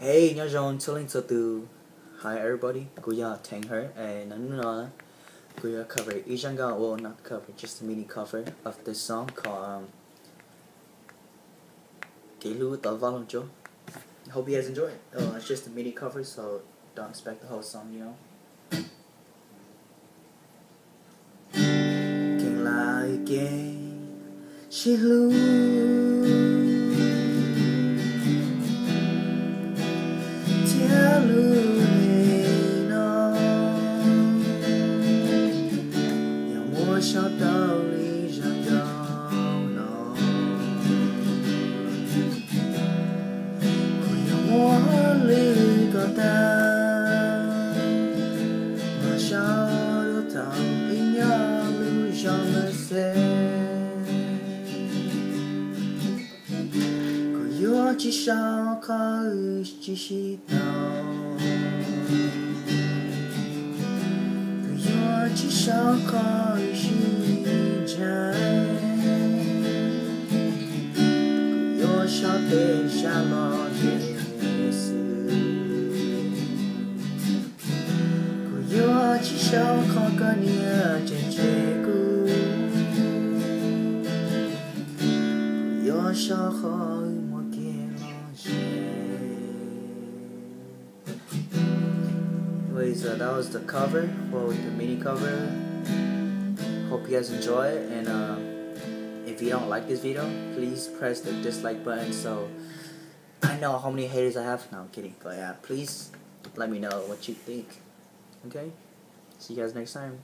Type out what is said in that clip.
Hey, nhớ rồi chilling to từ Hi everybody, cô ya Tang her and Nanuna. Cô ya cover Ijanga, well not cover, just a mini cover of this song called Kelu Talvalon Jo. Hope you guys enjoy it. It's just a mini cover, so don't expect the whole song, you know. Can't lie again, she Hlub. Sao đạo lý rằng đâu nó Cô yêu muốn lý có ta Mà sao đâu thầm ý nhớ lưu trong lời xe Cô yêu chỉ sao có chỉ sĩ tao Cô yêu chỉ sao có sao để xa lo Giê-xu Cô yêu chỉ sao không có nhớ trên chế cũ Cô yêu sao khỏi một kia lo Anyways, that was the cover, well, the mini cover. Hope you guys enjoy it, and if you don't like this video, please press the dislike button so I know how many haters I have. No, I'm kidding, but yeah, please let me know what you think. Okay, see you guys next time.